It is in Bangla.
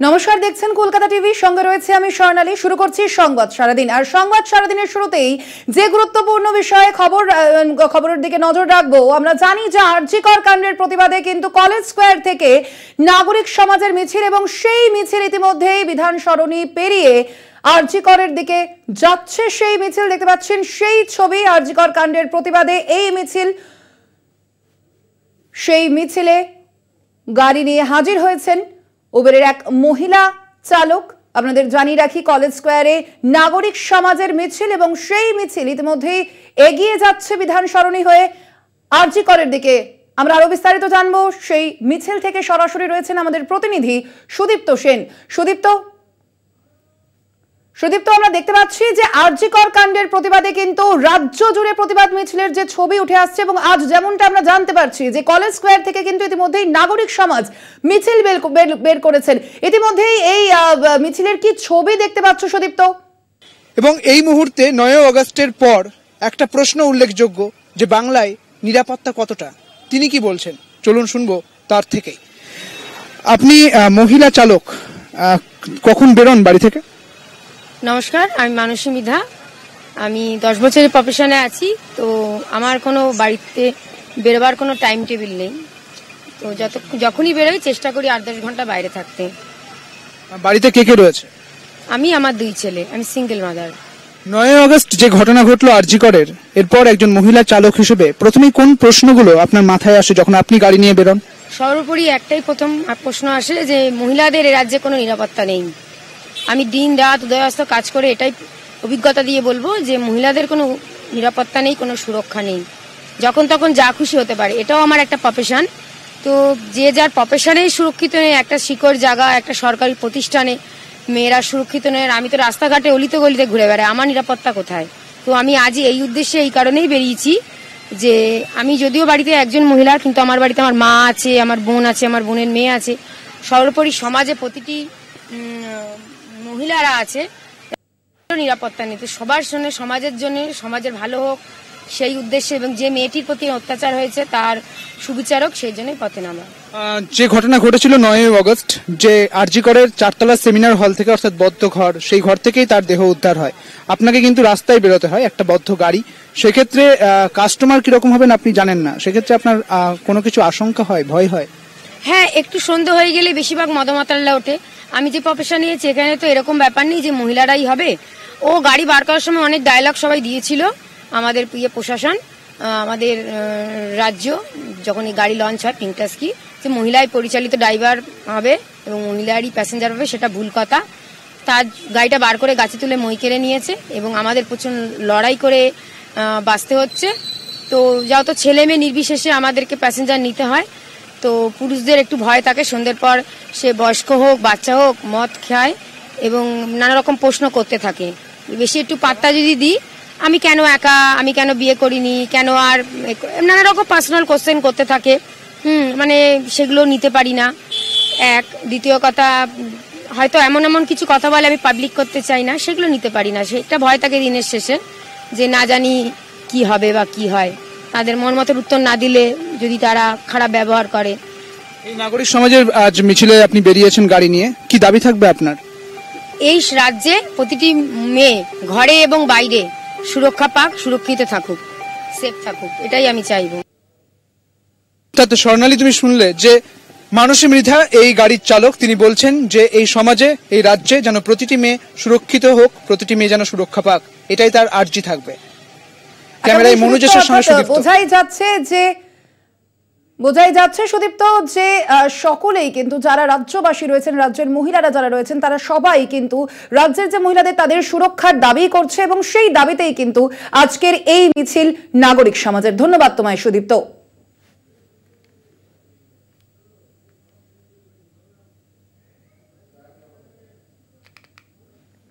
নমস্কার, দেখছেন কলকাতা টিভি, সঙ্গে রয়েছে আমি স্বর্ণালী। শুরু করছি সংবাদ সারাদিন। আর সংবাদ সারাদিনের শুরুতেই যে গুরুত্বপূর্ণ বিষয়ে খবরের দিকে নজর রাখবো। আমরা জানি যে আরজি কর কাণ্ডের প্রতিবাদে কিন্তু কলেজ স্কোয়ার থেকে নাগরিক সমাজের মিছিল, এবং সেই মিছিল ইতিমধ্যেই বিধান সরণি পেরিয়ে আরজি করের দিকে যাচ্ছে। সেই মিছিল দেখতে পাচ্ছেন, সেই ছবি। আরজি কর কাণ্ডের প্রতিবাদে এই মিছিল, সেই মিছিলে গাড়ি নিয়ে হাজির হয়েছেন উবেরের এক মহিলা চালক। আপনাদের জানিয়ে রাখি, কলেজ স্কোয়ারে নাগরিক সমাজের মিছিল, এবং সেই মিছিল ইতিমধ্যেই এগিয়ে যাচ্ছে বিধান সরণি হয়ে আরজি করের দিকে। আমরা আরো বিস্তারিত জানবো। সেই মিছিল থেকে সরাসরি রয়েছেন আমাদের প্রতিনিধি সুদীপ্ত সেন। সুদীপ্ত, আমরা দেখতে পাচ্ছি যে আরজি কর কাণ্ডের প্রতিবাদে কিন্তু রাজ্য জুড়ে প্রতিবাদ মিছিলের যে ছবি উঠে আসছে, এবং আজ যেমনটা আমরা জানতে পারছি যে কলেজ স্কোয়ার থেকে কিন্তু ইতিমধ্যেই নাগরিক সমাজ মিছিল বের করেছেন। ইতিমধ্যেই এই মিছিলের কি ছবি দেখতে পাচ্ছ সুদীপ্ত? এবং এই মুহূর্তে 9 আগস্টের পর একটা প্রশ্ন উল্লেখযোগ্য যে বাংলায় নিরাপত্তা কতটা, তিনি কি বলছেন চলুন শুনবো তার থেকেই। আপনি মহিলা চালক, কখন বেরোন বাড়ি থেকে? নমস্কার, আমি মানসী মৃধা। আমি 10 বছরের প্রফেশনে আছি। তো আমার কোনো বাড়িতে বেরোবার কোনো টাইম টেবিল নেই। তো যখনই বেরোই চেষ্টা করি 8-10 ঘন্টা বাইরে থাকতে। বাড়িতে কে কে রয়েছে? আমি, আমার 2 ছেলে, আমি সিঙ্গেল মাদার। 9 আগস্ট যে ঘটনা ঘটলো আরজি করের, এরপর একজন মহিলা চালক হিসেবে প্রথমেই কোন প্রশ্নগুলো আপনার মাথায় আসে যখন আপনি গাড়ি নিয়ে বেরোন? সর্বোপরি একটাই প্রথম প্রশ্ন আসে যে মহিলাদের এ রাজ্যে কোনো নিরাপত্তা নেই। আমি দিন রাত উদয়াস্ত কাজ করে এটাই অভিজ্ঞতা দিয়ে বলবো যে মহিলাদের কোনো নিরাপত্তা নেই, কোনো সুরক্ষা নেই। যখন তখন যা খুশি হতে পারে। এটাও আমার একটা প্রফেশন। তো যে যার প্রফেশনেই সুরক্ষিত নেই, একটা শিকড় জায়গা, একটা সরকারি প্রতিষ্ঠানে মেয়েরা সুরক্ষিত নেই। আমি তো রাস্তাঘাটে অলিতে গলিতে ঘুরে বেড়াই, আমার নিরাপত্তা কোথায়? তো আমি আজই এই উদ্দেশ্যে, এই কারণেই বেরিয়েছি যে আমি যদিও বাড়িতে একজন মহিলা, কিন্তু আমার বাড়িতে আমার মা আছে, আমার বোন আছে, আমার বোনের মেয়ে আছে। সর্বোপরি সমাজে প্রতিটি মহিলারা আছে, নিরাপত্তা নেই। তো সবার জন্য, সমাজের জন্য, সমাজের ভালো হোক সেই উদ্দেশ্যে, এবং যে মেয়েটির প্রতি অত্যাচার হয়েছে তার সুবিচারক, সেই জন্যই পথে নামা। যে ঘটনা ঘটেছিল 9 আগস্ট, যে আরজি করের 4তলা সেমিনার হল থেকে, অর্থাৎ বদ্ধ ঘর, সেই ঘর থেকেই তার দেহ উদ্ধার হয়। আপনাকে কিন্তু রাস্তায় বেরোতে হয়, একটা বদ্ধ গাড়ি। সেক্ষেত্রে কাস্টমার কিরকম হবেন আপনি জানেন না। সেক্ষেত্রে আপনার কোনো কিছু আশঙ্কা হয়, ভয় হয়? হ্যাঁ, একটু সন্দেহ হয়ে গেলে বেশিরভাগ মদমাতাল্লা ওঠে। আমি যে প্রফেশন নিয়েছি এখানে তো এরকম ব্যাপার নেই যে মহিলারাই হবে। ও গাড়ি বার করার সময় অনেক ডায়লগ সবাই দিয়েছিল। আমাদের প্রশাসন, আমাদের রাজ্য, যখন এই গাড়ি লঞ্চ হয় পিঙ্কটাস্কি, যে মহিলায় পরিচালিত ড্রাইভার হবে এবং মহিলারই প্যাসেঞ্জার হবে, সেটা ভুল কথা। তার গাড়িটা বার করে গাছে তুলে মই কেড়ে নিয়েছে, এবং আমাদের প্রচুর লড়াই করে বাঁচতে হচ্ছে। তো যাও তো ছেলে মেয়ে নির্বিশেষে আমাদেরকে প্যাসেঞ্জার নিতে হয়। তো পুরুষদের একটু ভয় থাকে, সন্ধ্যের পর সে বয়স্ক হোক বাচ্চা হোক মদ খায় এবং নানা রকম প্রশ্ন করতে থাকে। বেশি একটু পাত্তা যদি দিই, আমি কেন একা, আমি কেন বিয়ে করিনি, কেন, আর নানা রকম পার্সোনাল কোশ্চেন করতে থাকে। মানে সেগুলো নিতে পারি না। দ্বিতীয় কথা, হয়তো এমন এমন কিছু কথা বলে আমি পাবলিক করতে চাই না, সেগুলো নিতে পারি না। সেটা ভয় থাকে দিনের শেষে, যে না জানি কি হবে বা কি হয়। তাদের মন মতের উত্তর না দিলে যদি তারা খারাপ ব্যবহার করে। এই নাগরিক সমাজের আজ মিছিলে আপনি বেরিয়েছেন গাড়ি নিয়ে, কি দাবি থাকবে আপনার? এই রাজ্যে প্রতিটি মেয়ে ঘরে এবং বাইরে সুরক্ষা পাক, সুরক্ষিত থাকুক, সেফ থাকুক, এটাই আমি চাইবো। স্বর্ণালী, তুমি শুনলে যে মানসী মৃধা এই গাড়ির চালক, তিনি বলছেন যে এই সমাজে, এই রাজ্যে যেন প্রতিটি মেয়ে সুরক্ষিত হোক, প্রতিটি মেয়ে যেন সুরক্ষা পাক, এটাই তার আর্জি থাকবে। ক্যামেরায় মনোজেশের সঙ্গে সুদীপ্ত। বোঝাই যাচ্ছে সুদীপ্ত যে সকলেই কিন্তু, যারা রাজ্যবাসী রয়েছেন, রাজ্যের মহিলারা যারা রয়েছেন, তারা সবাই কিন্তু রাজ্যের যে মহিলাদের তাদের সুরক্ষার দাবি করছে, এবং সেই দাবিতেই কিন্তু আজকের এই মিছিল নাগরিক সমাজের। ধন্যবাদ তোমায় সুদীপ্ত।